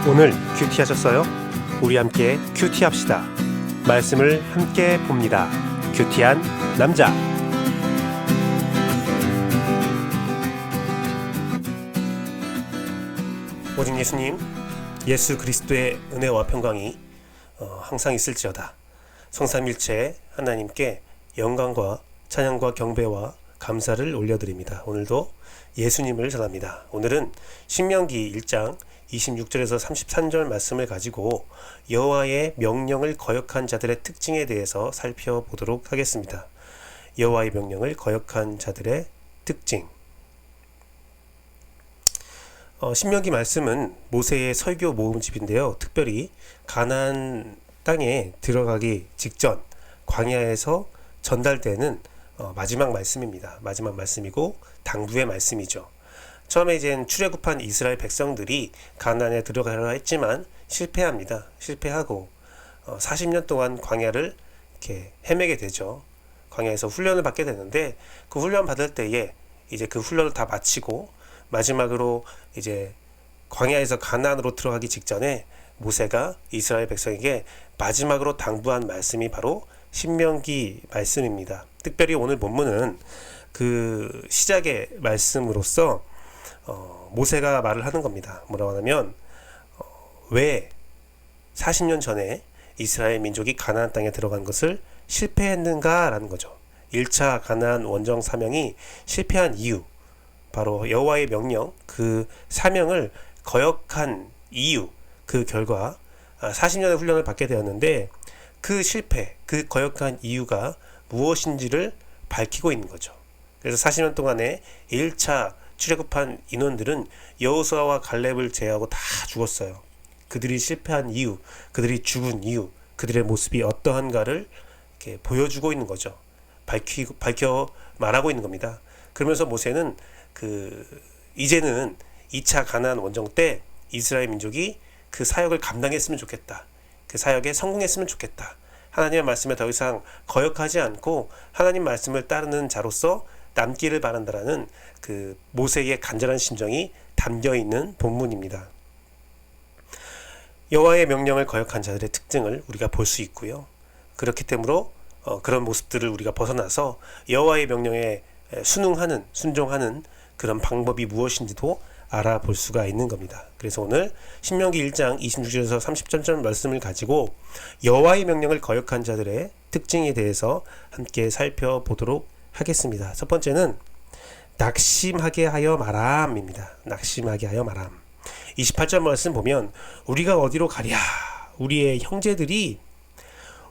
오늘 큐티하셨어요? 우리 함께 큐티합시다. 말씀을 함께 봅니다. 큐티한 남자. 오직 예수님, 예수 그리스도의 은혜와 평강이 항상 있을지어다. 성삼일체 하나님께 영광과 찬양과 경배와 감사를 올려드립니다. 오늘도 예수님을 전합니다. 오늘은 신명기 1장 26절에서 33절 말씀을 가지고 여호와의 명령을 거역한 자들의 특징에 대해서 살펴보도록 하겠습니다. 여호와의 명령을 거역한 자들의 특징. 신명기 말씀은 모세의 설교 모음집인데요. 특별히 가나안 땅에 들어가기 직전 광야에서 전달되는 마지막 말씀입니다. 마지막 말씀이고 당부의 말씀이죠. 처음에 이제 출애굽한 이스라엘 백성들이 가나안에 들어가려 했지만 실패합니다. 실패하고 40년 동안 광야를 이렇게 헤매게 되죠. 광야에서 훈련을 받게 되는데 그 훈련 받을 때에 이제 그 훈련을 다 마치고 마지막으로 이제 광야에서 가나안으로 들어가기 직전에 모세가 이스라엘 백성에게 마지막으로 당부한 말씀이 바로 신명기 말씀입니다. 특별히 오늘 본문은 그 시작의 말씀으로서 모세가 말을 하는 겁니다. 뭐라고 하냐면 왜 40년 전에 이스라엘 민족이 가나안 땅에 들어간 것을 실패했는가 라는 거죠. 1차 가나안 원정 사명이 실패한 이유, 바로 여호와의 명령, 그 사명을 거역한 이유, 그 결과 40년의 훈련을 받게 되었는데 그 실패, 그 거역한 이유가 무엇인지를 밝히고 있는 거죠. 그래서 40년 동안에 1차 출애굽한 인원들은 여호수아와 갈렙을 제외하고 다 죽었어요. 그들이 실패한 이유, 그들이 죽은 이유, 그들의 모습이 어떠한가를 이렇게 보여주고 있는 거죠. 밝혀 말하고 있는 겁니다. 그러면서 모세는 이제는 2차 가나안 원정 때 이스라엘 민족이 그 사역을 감당했으면 좋겠다. 그 사역에 성공했으면 좋겠다. 하나님의 말씀에 더 이상 거역하지 않고 하나님 말씀을 따르는 자로서 남기를 바란다라는 그 모세의 간절한 심정이 담겨 있는 본문입니다. 여호와의 명령을 거역한 자들의 특징을 우리가 볼 수 있고요. 그렇기 때문에 그런 모습들을 우리가 벗어나서 여호와의 명령에 순종하는 그런 방법이 무엇인지도 알아볼 수가 있는 겁니다. 그래서 오늘 신명기 1장 26절에서 30절 말씀을 가지고 여호와의 명령을 거역한 자들의 특징에 대해서 함께 살펴보도록 하겠습니다. 첫 번째는 낙심하게 하여 마람입니다. 낙심하게 하여 마람. 28절 말씀 보면 우리가 어디로 가랴? 우리의 형제들이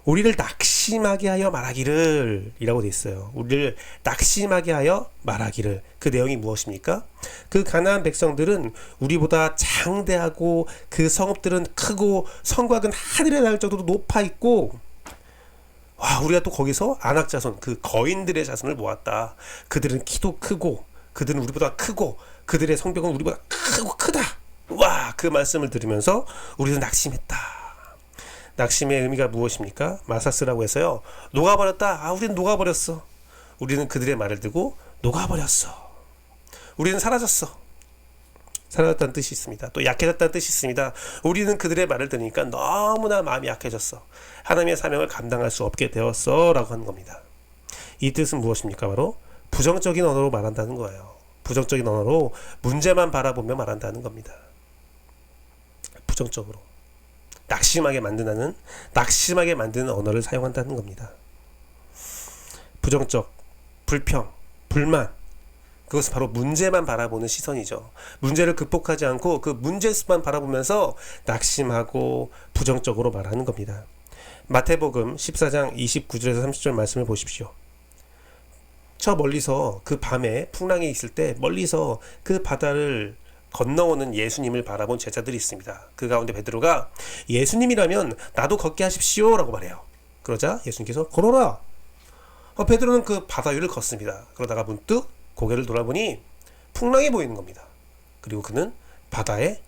우리를 낙심하게 하여 말하기를 이라고 되어 있어요. 우리를 낙심하게 하여 말하기를. 그 내용이 무엇입니까? 그 가나안 백성들은 우리보다 장대하고 그 성읍들은 크고 성곽은 하늘에 닿을 정도로 높아 있고, 와, 우리가 또 거기서 아낙 자손, 그 거인들의 자손을 모았다. 그들은 키도 크고 그들은 우리보다 크고 그들의 성벽은 우리보다 크다. 와, 그 말씀을 들으면서 우리는 낙심했다. 낙심의 의미가 무엇입니까? 마사스라고 해서요, 녹아버렸다. 우리는 녹아버렸어. 우리는 그들의 말을 듣고 녹아버렸어. 우리는 사라졌어. 사라졌다는 뜻이 있습니다. 또 약해졌다는 뜻이 있습니다. 우리는 그들의 말을 들으니까 너무나 마음이 약해졌어. 하나님의 사명을 감당할 수 없게 되었어 라고 하는 겁니다. 이 뜻은 무엇입니까? 바로 부정적인 언어로 말한다는 거예요. 부정적인 언어로 문제만 바라보며 말한다는 겁니다. 부정적으로 낙심하게 만드는 언어를 사용한다는 겁니다. 부정적, 불평, 불만, 그것은 바로 문제만 바라보는 시선이죠. 문제를 극복하지 않고 그 문제수만 바라보면서 낙심하고 부정적으로 말하는 겁니다. 마태복음 14장 29절에서 30절 말씀을 보십시오. 저 멀리서 그 밤에 풍랑이 있을 때 멀리서 그 바다를 건너오는 예수님을 바라본 제자들이 있습니다. 그 가운데 베드로가 예수님이라면 나도 걷게 하십시오 라고 말해요. 그러자 예수님께서 걸어라. 베드로는 그 바다 위를 걷습니다. 그러다가 문득 고개를 돌아보니 풍랑이 보이는 겁니다. 그리고 그는 바다에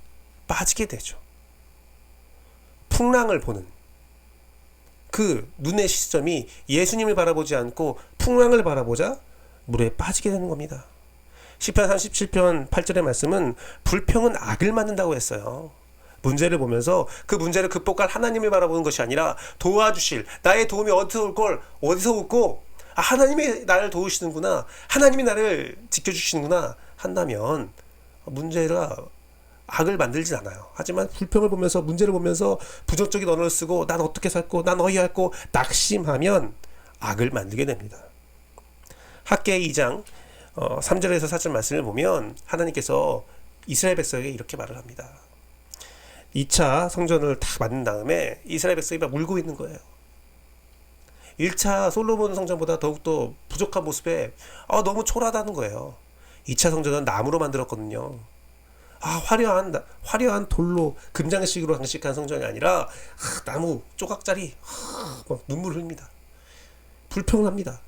빠지게 되죠. 풍랑을 보는 그 눈의 시점이 예수님을 바라보지 않고 풍랑을 바라보자 물에 빠지게 되는 겁니다. 시편 37편 8절의 말씀은 불평은 악을 만든다고 했어요. 문제를 보면서 그 문제를 극복할 하나님을 바라보는 것이 아니라 도와주실 나의 도움이 어디서 올고 하나님이 나를 도우시는구나, 하나님이 나를 지켜주시는구나 한다면 문제가 악을 만들진 않아요. 하지만 불평을 보면서, 문제를 보면서 부정적인 언어를 쓰고 난 어떻게 살고 난 어이없고 낙심하면 악을 만들게 됩니다. 학개 2장 3절에서 4절 말씀을 보면 하나님께서 이스라엘 백성에게 이렇게 말을 합니다. 2차 성전을 다 만든 다음에 이스라엘 백성이 막 울고 있는 거예요. 1차 솔로몬 성전보다 더욱더 부족한 모습에 너무 초라하다는 거예요. 2차 성전은 나무로 만들었거든요. 화려한 돌로 금장식으로 장식한 성전이 아니라 나무 조각짜리 막 눈물 흘립니다. 불평을 합니다.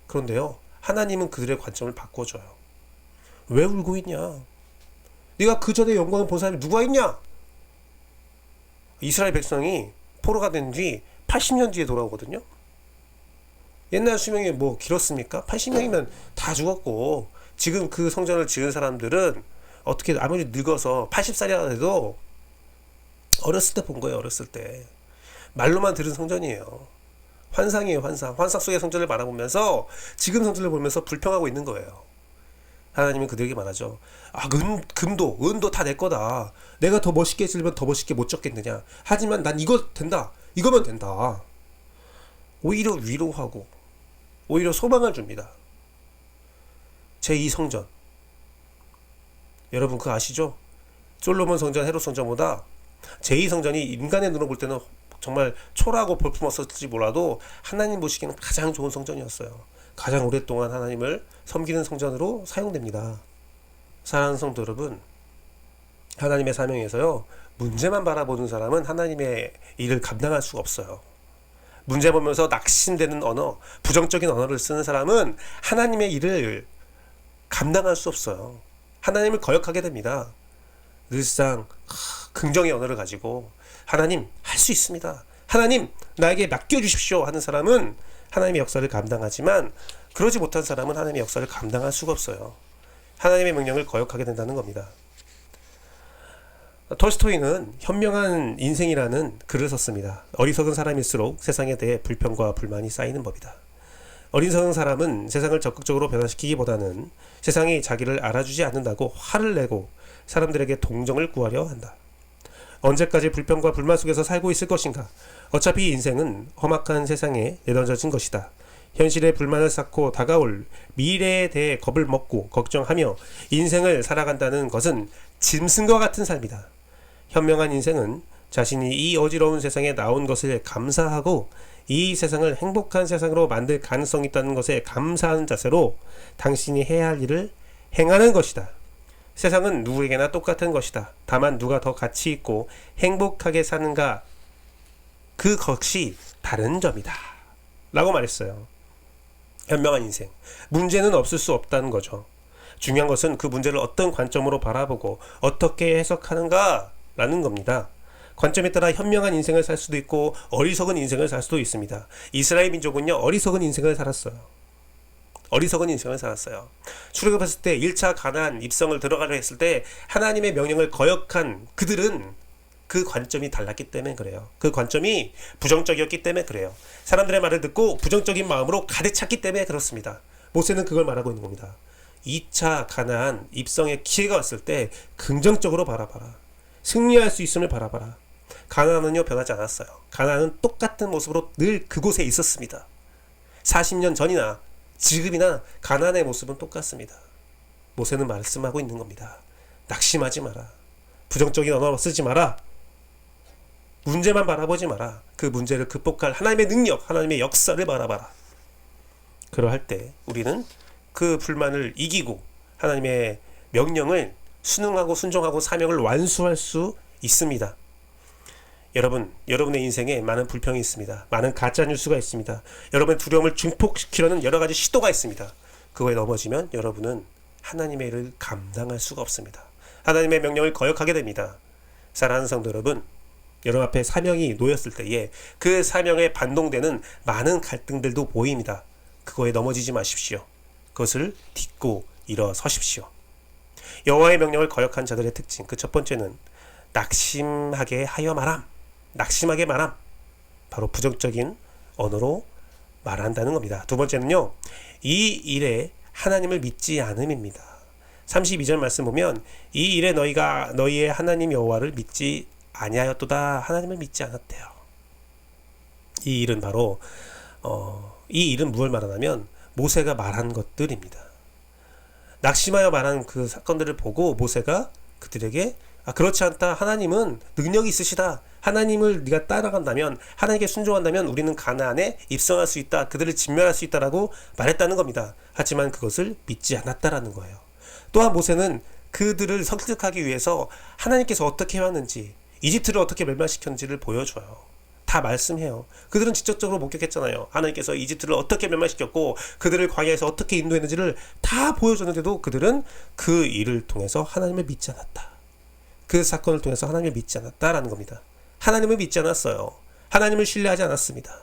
그런데요, 하나님은 그들의 관점을 바꿔줘요. 왜 울고 있냐? 네가 그 전에 영광을 본 사람이 누가 있냐? 이스라엘 백성이 포로가 된 뒤 80년 뒤에 돌아오거든요. 옛날 수명이 뭐 길었습니까? 80년이면 다 죽었고, 지금 그 성전을 지은 사람들은 어떻게 아무리 늙어서 80살이라 해도 어렸을 때 본 거예요. 어렸을 때 말로만 들은 성전이에요. 환상이에요. 환상 속의 성전을 바라보면서 지금 성전을 보면서 불평하고 있는 거예요. 하나님은 그들에게 말하죠. 금도 은도 다 내 거다. 내가 더 멋있게 지으면 더 멋있게 못 졌겠느냐. 하지만 난 이거 된다. 이거면 된다. 오히려 위로하고 오히려 소망을 줍니다. 제2성전, 여러분 그거 아시죠? 솔로몬 성전, 헤롯 성전보다 제2성전이 인간의 눈으로 볼 때는 정말 초라하고 볼품없었을지 몰라도 하나님 보시기에는 가장 좋은 성전이었어요. 가장 오랫동안 하나님을 섬기는 성전으로 사용됩니다. 사랑하는 성도 여러분, 하나님의 사명에서요, 문제만 바라보는 사람은 하나님의 일을 감당할 수가 없어요. 문제 보면서 낙심되는 언어, 부정적인 언어를 쓰는 사람은 하나님의 일을 감당할 수 없어요. 하나님을 거역하게 됩니다. 늘상 긍정의 언어를 가지고 하나님 할 수 있습니다, 하나님 나에게 맡겨주십시오 하는 사람은 하나님의 역사를 감당하지만, 그러지 못한 사람은 하나님의 역사를 감당할 수가 없어요. 하나님의 명령을 거역하게 된다는 겁니다. 톨스토이는 현명한 인생이라는 글을 썼습니다. 어리석은 사람일수록 세상에 대해 불평과 불만이 쌓이는 법이다. 어리석은 사람은 세상을 적극적으로 변화시키기보다는 세상이 자기를 알아주지 않는다고 화를 내고 사람들에게 동정을 구하려 한다. 언제까지 불평과 불만 속에서 살고 있을 것인가? 어차피 인생은 험악한 세상에 내던져진 것이다. 현실에 불만을 쌓고 다가올 미래에 대해 겁을 먹고 걱정하며 인생을 살아간다는 것은 짐승과 같은 삶이다. 현명한 인생은 자신이 이 어지러운 세상에 나온 것을 감사하고 이 세상을 행복한 세상으로 만들 가능성이 있다는 것에 감사하는 자세로 당신이 해야 할 일을 행하는 것이다. 세상은 누구에게나 똑같은 것이다. 다만 누가 더 가치 있고 행복하게 사는가, 그것이 다른 점이다 라고 말했어요. 현명한 인생, 문제는 없을 수 없다는 거죠. 중요한 것은 그 문제를 어떤 관점으로 바라보고 어떻게 해석하는가 라는 겁니다. 관점에 따라 현명한 인생을 살 수도 있고 어리석은 인생을 살 수도 있습니다. 이스라엘 민족은요, 어리석은 인생을 살았어요. 출애굽했을 때 1차 가나안 입성을 들어가려 했을 때 하나님의 명령을 거역한 그들은 그 관점이 달랐기 때문에 그래요. 그 관점이 부정적이었기 때문에 그래요. 사람들의 말을 듣고 부정적인 마음으로 가득 찼기 때문에 그렇습니다. 모세는 그걸 말하고 있는 겁니다. 2차 가나안 입성의 기회가 왔을 때 긍정적으로 바라봐라. 승리할 수 있음을 바라봐라. 가나안은요, 변하지 않았어요. 가나안은 똑같은 모습으로 늘 그곳에 있었습니다. 40년 전이나 지금이나 가나안의 모습은 똑같습니다. 모세는 말씀하고 있는 겁니다. 낙심하지 마라. 부정적인 언어 쓰지 마라. 문제만 바라보지 마라. 그 문제를 극복할 하나님의 능력, 하나님의 역사를 바라봐라. 그러할 때 우리는 그 불만을 이기고 하나님의 명령을 순응하고 순종하고 사명을 완수할 수 있습니다. 여러분의 인생에 많은 불평이 있습니다. 많은 가짜뉴스가 있습니다. 여러분의 두려움을 증폭시키려는 여러 가지 시도가 있습니다. 그거에 넘어지면 여러분은 하나님의 일을 감당할 수가 없습니다. 하나님의 명령을 거역하게 됩니다. 사랑하는 성도 여러분, 여러분 앞에 사명이 놓였을 때에 그 사명에 반동되는 많은 갈등들도 보입니다. 그거에 넘어지지 마십시오. 그것을 딛고 일어서십시오. 여호와의 명령을 거역한 자들의 특징, 그 첫 번째는 낙심하게 하여 말함. 낙심하게 말함. 바로 부정적인 언어로 말한다는 겁니다. 두 번째는요. 이 일에 하나님을 믿지 않음입니다. 32절 말씀 보면 이 일에 너희가 너희의 하나님 여호와를 믿지 아니하였도다. 하나님을 믿지 않았대요. 이 일은 바로 이 일은 무엇을 말하냐면 모세가 말한 것들입니다. 낙심하여 말한 그 사건들을 보고 모세가 그들에게 그렇지 않다. 하나님은 능력이 있으시다. 하나님을 네가 따라간다면 하나님께 순종한다면 우리는 가나안에 입성할 수 있다. 그들을 진멸할 수 있다라고 말했다는 겁니다. 하지만 그것을 믿지 않았다라는 거예요. 또한 모세는 그들을 설득하기 위해서 하나님께서 어떻게 해왔는지 이집트를 어떻게 멸망시켰는지를 보여줘요. 다 말씀해요. 그들은 직접적으로 목격했잖아요. 하나님께서 이집트를 어떻게 멸망시켰고 그들을 광야에서 어떻게 인도했는지를 다 보여줬는데도 그들은 그 일을 통해서 하나님을 믿지 않았다. 그 사건을 통해서 하나님을 믿지 않았다라는 겁니다. 하나님을 믿지 않았어요. 하나님을 신뢰하지 않았습니다.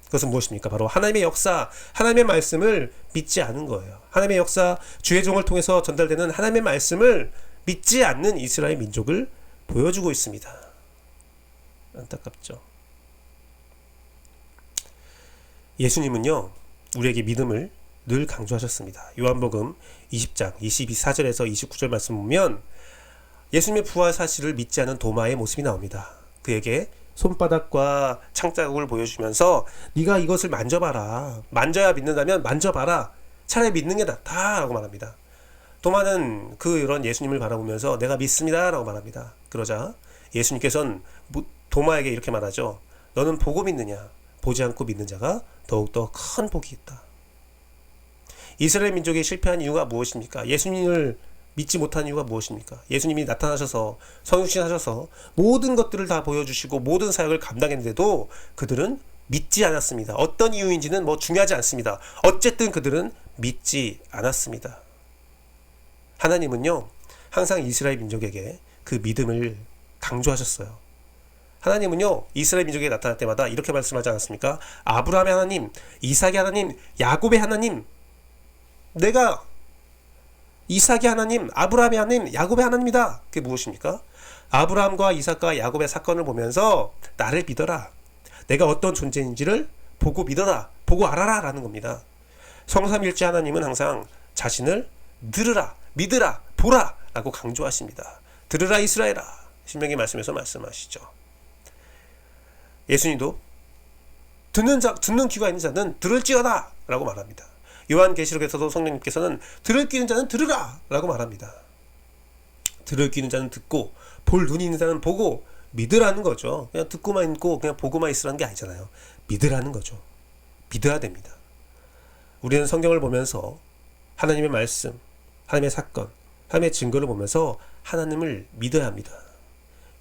그것은 무엇입니까? 바로 하나님의 역사, 하나님의 말씀을 믿지 않은 거예요. 하나님의 역사, 주의 종을 통해서 전달되는 하나님의 말씀을 믿지 않는 이스라엘 민족을 보여주고 있습니다. 안타깝죠. 예수님은요, 우리에게 믿음을 늘 강조하셨습니다. 요한복음 20장 22절에서 29절 말씀 보면 예수님의 부활 사실을 믿지 않은 도마의 모습이 나옵니다. 그에게 손바닥과 창자국을 보여주면서 네가 이것을 만져봐라. 만져야 믿는다면 만져봐라. 차라리 믿는 게 낫다 라고 말합니다. 도마는 그런 예수님을 바라보면서 내가 믿습니다 라고 말합니다. 그러자 예수님께서는 도마에게 이렇게 말하죠. 너는 보고 믿느냐? 보지 않고 믿는 자가 더욱더 큰 복이 있다. 이스라엘 민족이 실패한 이유가 무엇입니까? 예수님을 믿지 못한 이유가 무엇입니까? 예수님이 나타나셔서 성육신하셔서 모든 것들을 다 보여주시고 모든 사역을 감당했는데도 그들은 믿지 않았습니다. 어떤 이유인지는 중요하지 않습니다. 어쨌든 그들은 믿지 않았습니다. 하나님은요, 항상 이스라엘 민족에게 그 믿음을 강조하셨어요. 하나님은요, 이스라엘 민족에게 나타날 때마다 이렇게 말씀하지 않았습니까? 아브라함의 하나님, 이삭의 하나님, 야곱의 하나님, 내가 이삭의 하나님, 아브라함의 하나님, 야곱의 하나님이다. 그게 무엇입니까? 아브라함과 이삭과 야곱의 사건을 보면서 나를 믿어라. 내가 어떤 존재인지를 보고 믿어라. 보고 알아라 라는 겁니다. 성삼일체 하나님은 항상 자신을 들으라, 믿으라, 보라 라고 강조하십니다. 들으라 이스라엘아. 신명기 말씀에서 말씀하시죠. 예수님도 듣는 귀가 있는 자는 들을지어다 라고 말합니다. 요한계시록에서도 성령님께서는 들을 귀 있는 자는 들으라 라고 말합니다. 들을 귀 있는 자는 듣고 볼 눈이 있는 자는 보고 믿으라는 거죠. 그냥 듣고만 있고 그냥 보고만 있으라는 게 아니잖아요. 믿으라는 거죠. 믿어야 됩니다. 우리는 성경을 보면서 하나님의 말씀, 하나님의 사건, 하나님의 증거를 보면서 하나님을 믿어야 합니다.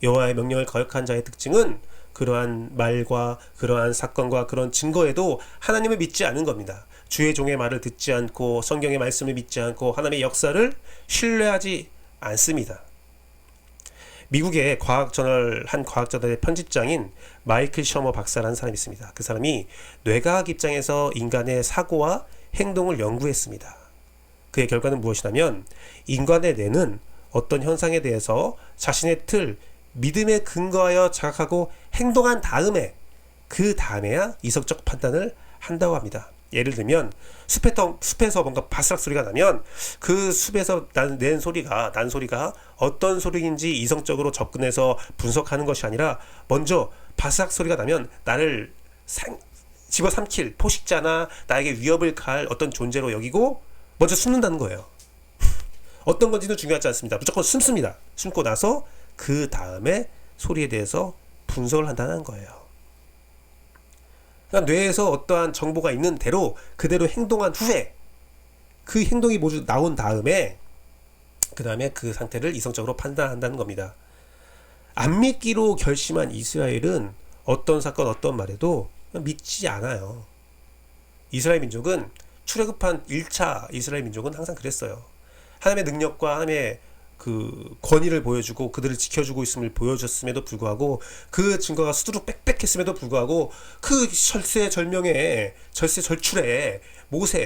여호와의 명령을 거역한 자의 특징은 그러한 말과 그러한 사건과 그런 증거에도 하나님을 믿지 않은 겁니다. 주의 종의 말을 듣지 않고 성경의 말씀을 믿지 않고 하나님의 역사를 신뢰하지 않습니다. 미국의 한 과학저널의 편집장인 마이클 셔머 박사라는 사람이 있습니다. 그 사람이 뇌과학 입장에서 인간의 사고와 행동을 연구했습니다. 그의 결과는 무엇이냐면 인간의 뇌는 어떤 현상에 대해서 자신의 틀, 믿음에 근거하여 자각하고 행동한 다음에 그 다음에야 이성적 판단을 한다고 합니다. 예를 들면 숲에서 뭔가 바스락 소리가 나면 그 숲에서 난 소리가 어떤 소리인지 이성적으로 접근해서 분석하는 것이 아니라 먼저 바스락 소리가 나면 나를 집어삼킬 포식자나 나에게 위협을 가할 어떤 존재로 여기고 먼저 숨는다는 거예요. 어떤 건지는 중요하지 않습니다. 무조건 숨습니다. 숨고 나서 그 다음에 소리에 대해서 분석을 한다는 거예요. 그러니까 뇌에서 어떠한 정보가 있는 대로 그대로 행동한 후에 그 행동이 모두 나온 다음에 그 다음에 그 상태를 이성적으로 판단한다는 겁니다. 안 믿기로 결심한 이스라엘은 어떤 사건 어떤 말에도 믿지 않아요. 이스라엘 민족은 출애굽한 1차 이스라엘 민족은 항상 그랬어요. 하나님의 능력과 하나님의 그 권위를 보여주고 그들을 지켜주고 있음을 보여줬음에도 불구하고 그 증거가 수두룩 빽빽했음에도 불구하고 그 절출에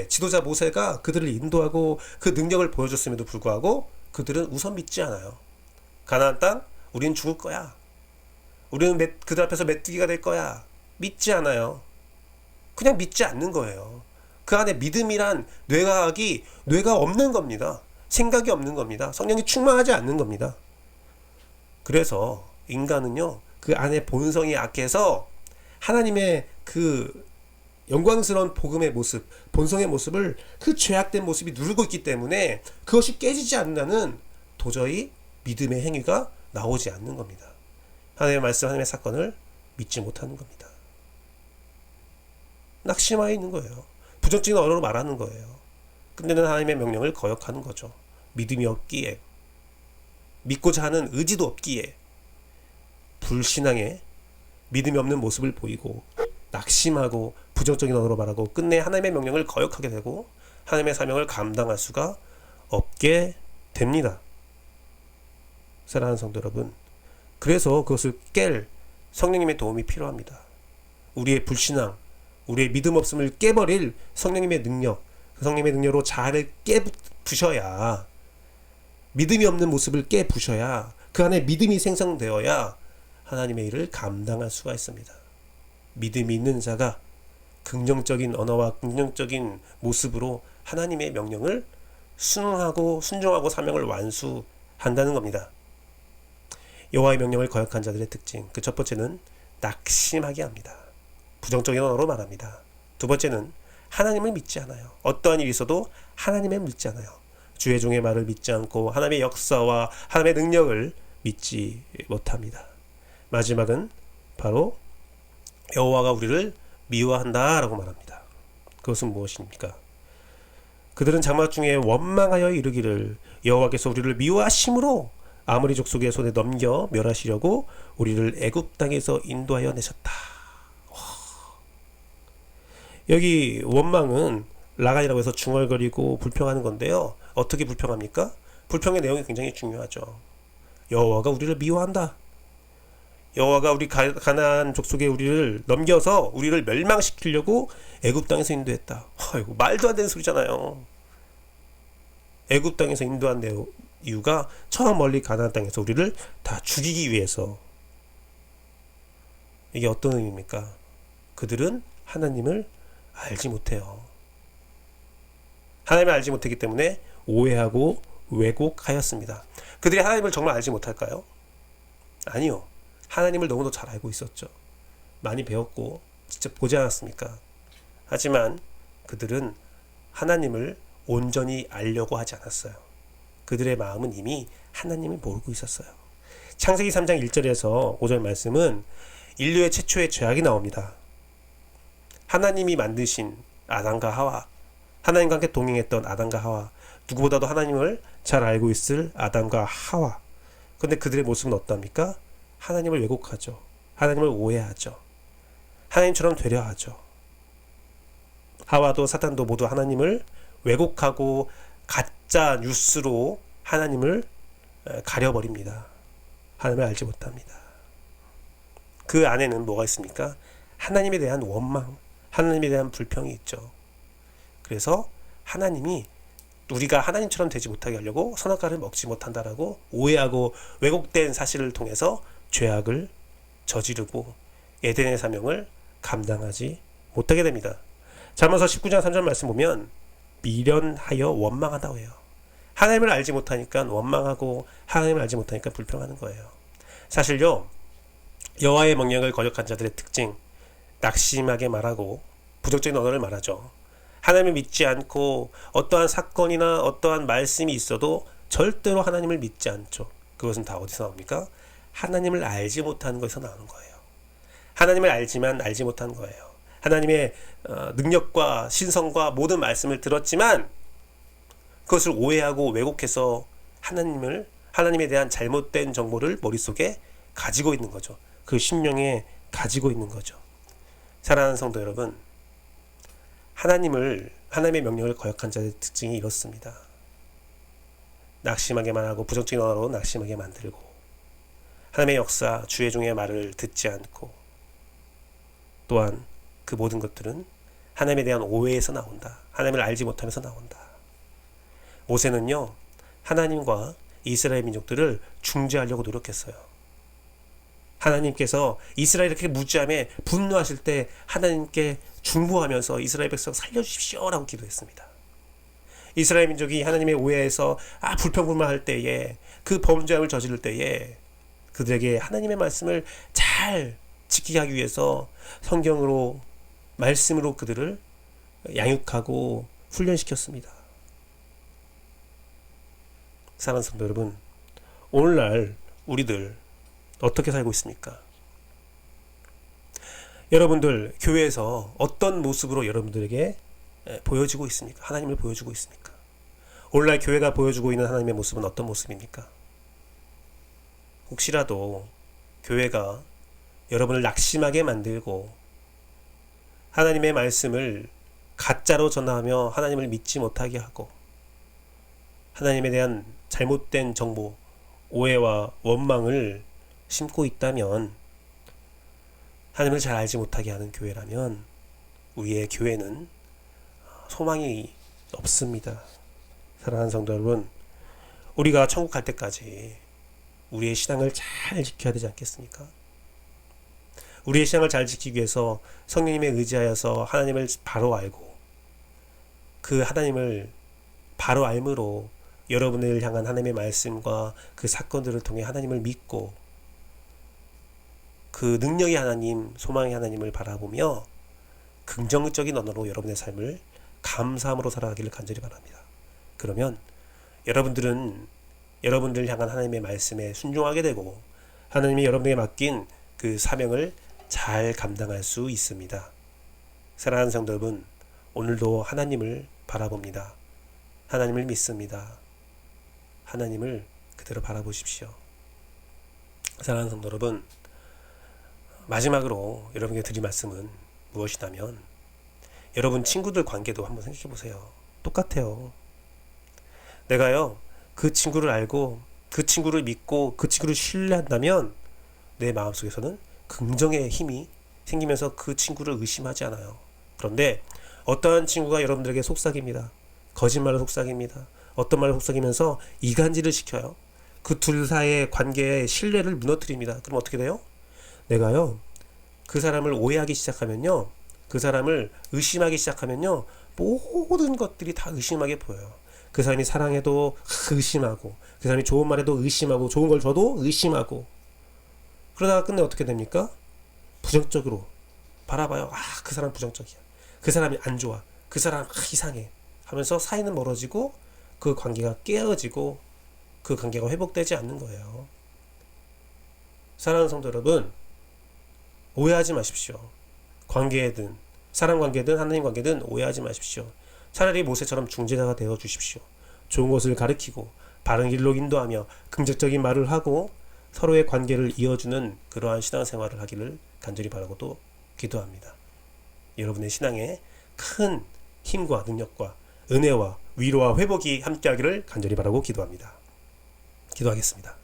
지도자 모세가 그들을 인도하고 그 능력을 보여줬음에도 불구하고 그들은 우선 믿지 않아요. 가나안 땅 우리는 죽을 거야. 우리는 그들 앞에서 메뚜기가 될 거야. 믿지 않아요. 그냥 믿지 않는 거예요. 그 안에 믿음이란 뇌가 없는 겁니다. 생각이 없는 겁니다. 성령이 충만하지 않는 겁니다. 그래서 인간은요, 그 안에 본성이 약해서 하나님의 그 영광스러운 복음의 모습, 본성의 모습을 그 죄악된 모습이 누르고 있기 때문에 그것이 깨지지 않는 도저히 믿음의 행위가 나오지 않는 겁니다. 하나님의 말씀, 하나님의 사건을 믿지 못하는 겁니다. 낙심하여 있는 거예요. 부정적인 언어로 말하는 거예요. 끝내는 하나님의 명령을 거역하는 거죠. 믿음이 없기에, 믿고자 하는 의지도 없기에, 불신앙에 믿음이 없는 모습을 보이고 낙심하고 부정적인 언어로 말하고 끝내 하나님의 명령을 거역하게 되고 하나님의 사명을 감당할 수가 없게 됩니다. 사랑하는 성도 여러분, 그래서 그것을 깰 성령님의 도움이 필요합니다. 우리의 불신앙, 우리의 믿음 없음을 깨버릴 성령님의 능력, 그 성령님의 능력으로 자아를 깨부셔야, 믿음이 없는 모습을 깨부셔야, 그 안에 믿음이 생성되어야 하나님의 일을 감당할 수가 있습니다. 믿음이 있는 자가 긍정적인 언어와 긍정적인 모습으로 하나님의 명령을 순응하고 순종하고 사명을 완수한다는 겁니다. 여호와의 명령을 거역한 자들의 특징, 그 첫 번째는 낙심하게 합니다. 부정적인 언어로 말합니다. 두 번째는 하나님을 믿지 않아요. 어떠한 일이 있어도 하나님을 믿지 않아요. 주의 종의 말을 믿지 않고 하나님의 역사와 하나님의 능력을 믿지 못합니다. 마지막은 바로 여호와가 우리를 미워한다라고 말합니다. 그것은 무엇입니까? 그들은 장막 중에 원망하여 이르기를 여호와께서 우리를 미워하심으로 아모리 족속의 손에 넘겨 멸하시려고 우리를 애굽 땅에서 인도하여 내셨다. 여기 원망은 라간이라고 해서 중얼거리고 불평하는 건데요. 어떻게 불평합니까? 불평의 내용이 굉장히 중요하죠. 여호와가 우리를 미워한다. 여호와가 우리 가나안 족속에 우리를 넘겨서 우리를 멸망시키려고 애굽 땅에서 인도했다. 아이고, 말도 안 되는 소리잖아요. 애굽 땅에서 인도한 이유가 저 멀리 가나안 땅에서 우리를 다 죽이기 위해서. 이게 어떤 의미입니까? 그들은 하나님을 알지 못해요. 하나님을 알지 못했기 때문에 오해하고 왜곡하였습니다. 그들이 하나님을 정말 알지 못할까요? 아니요. 하나님을 너무도 잘 알고 있었죠. 많이 배웠고 직접 보지 않았습니까? 하지만 그들은 하나님을 온전히 알려고 하지 않았어요. 그들의 마음은 이미 하나님을 모르고 있었어요. 창세기 3장 1절에서 5절 말씀은 인류의 최초의 죄악이 나옵니다. 하나님이 만드신 아담과 하와, 하나님과 함께 동행했던 아담과 하와, 누구보다도 하나님을 잘 알고 있을 아담과 하와. 그런데 그들의 모습은 어떠합니까? 하나님을 왜곡하죠. 하나님을 오해하죠. 하나님처럼 되려 하죠. 하와도 사탄도 모두 하나님을 왜곡하고 가짜 뉴스로 하나님을 가려버립니다. 하나님을 알지 못합니다. 그 안에는 뭐가 있습니까? 하나님에 대한 원망, 하나님에 대한 불평이 있죠. 그래서 하나님이 우리가 하나님처럼 되지 못하게 하려고 선악과를 먹지 못한다라고 오해하고 왜곡된 사실을 통해서 죄악을 저지르고 에덴의 사명을 감당하지 못하게 됩니다. 잠언서 19장 3절 말씀 보면 미련하여 원망하다고 해요. 하나님을 알지 못하니까 원망하고 하나님을 알지 못하니까 불평하는 거예요. 사실요, 여호와의 명령을 거역한 자들의 특징, 낙심하게 말하고 부정적인 언어를 말하죠. 하나님을 믿지 않고 어떠한 사건이나 어떠한 말씀이 있어도 절대로 하나님을 믿지 않죠. 그것은 다 어디서 나옵니까? 하나님을 알지 못하는 것에서 나오는 거예요. 하나님을 알지만 알지 못한 거예요. 하나님의 능력과 신성과 모든 말씀을 들었지만 그것을 오해하고 왜곡해서 하나님에 대한 잘못된 정보를 머릿속에 가지고 있는 거죠. 그 심령에 가지고 있는 거죠. 사랑하는 성도 여러분, 하나님의 명령을 거역한 자의 특징이 이렇습니다. 낙심하게 말하고 부정적인 언어로 낙심하게 만들고 하나님의 역사, 주의 종의 말을 듣지 않고 또한 그 모든 것들은 하나님에 대한 오해에서 나온다. 하나님을 알지 못하면서 나온다. 모세는요, 하나님과 이스라엘 민족들을 중재하려고 노력했어요. 하나님께서 이스라엘이 이렇게 무지함에 분노하실 때 하나님께 중보하면서 이스라엘 백성 살려주십시오라고 기도했습니다. 이스라엘 민족이 하나님의 오해에서 불평불만할 때에, 그 범죄함을 저지를 때에 그들에게 하나님의 말씀을 잘 지키게 하기 위해서 성경으로, 말씀으로 그들을 양육하고 훈련시켰습니다. 사랑하는 성도 여러분, 오늘날 우리들 어떻게 살고 있습니까? 여러분들 교회에서 어떤 모습으로 여러분들에게 보여지고 있습니까? 하나님을 보여주고 있습니까? 오늘날 교회가 보여주고 있는 하나님의 모습은 어떤 모습입니까? 혹시라도 교회가 여러분을 낙심하게 만들고 하나님의 말씀을 가짜로 전하며 하나님을 믿지 못하게 하고 하나님에 대한 잘못된 정보, 오해와 원망을 심고 있다면, 하나님을 잘 알지 못하게 하는 교회라면 우리의 교회는 소망이 없습니다. 사랑하는 성도 여러분, 우리가 천국 갈 때까지 우리의 신앙을 잘 지켜야 되지 않겠습니까? 우리의 신앙을 잘 지키기 위해서 성령님에 의지하여서 하나님을 바로 알고, 그 하나님을 바로 알므로 여러분을 향한 하나님의 말씀과 그 사건들을 통해 하나님을 믿고 그 능력의 하나님, 소망의 하나님을 바라보며 긍정적인 언어로 여러분의 삶을 감사함으로 살아가기를 간절히 바랍니다. 그러면 여러분들은 여러분들 향한 하나님의 말씀에 순종하게 되고 하나님이 여러분에게 맡긴 그 사명을 잘 감당할 수 있습니다. 사랑하는 성도 여러분, 오늘도 하나님을 바라봅니다. 하나님을 믿습니다. 하나님을 그대로 바라보십시오. 사랑하는 성도 여러분, 마지막으로 여러분에게 드릴 말씀은 무엇이냐면, 여러분 친구들 관계도 한번 생각해 보세요. 똑같아요. 내가요, 그 친구를 알고 그 친구를 믿고 그 친구를 신뢰한다면 내 마음속에서는 긍정의 힘이 생기면서 그 친구를 의심하지 않아요. 그런데 어떠한 친구가 여러분들에게 속삭입니다. 거짓말로 속삭입니다. 어떤 말로 속삭이면서 이간질을 시켜요. 그 둘 사이의 관계의 신뢰를 무너뜨립니다. 그럼 어떻게 돼요? 내가요, 그 사람을 오해하기 시작하면요, 그 사람을 의심하기 시작하면요, 모든 것들이 다 의심하게 보여요. 그 사람이 사랑해도 의심하고, 그 사람이 좋은 말해도 의심하고, 좋은 걸 줘도 의심하고, 그러다가 끝내 어떻게 됩니까? 부정적으로 바라봐요. 그 사람 부정적이야. 그 사람이 안 좋아. 그 사람 이상해. 하면서 사이는 멀어지고 그 관계가 깨어지고 그 관계가 회복되지 않는 거예요. 사랑하는 성도 여러분, 오해하지 마십시오. 관계든 사람 관계든 하나님 관계든 오해하지 마십시오. 차라리 모세처럼 중재자가 되어 주십시오. 좋은 것을 가르치고 바른 길로 인도하며 긍정적인 말을 하고 서로의 관계를 이어주는 그러한 신앙생활을 하기를 간절히 바라고 또 기도합니다. 여러분의 신앙에 큰 힘과 능력과 은혜와 위로와 회복이 함께하기를 간절히 바라고 기도합니다. 기도하겠습니다.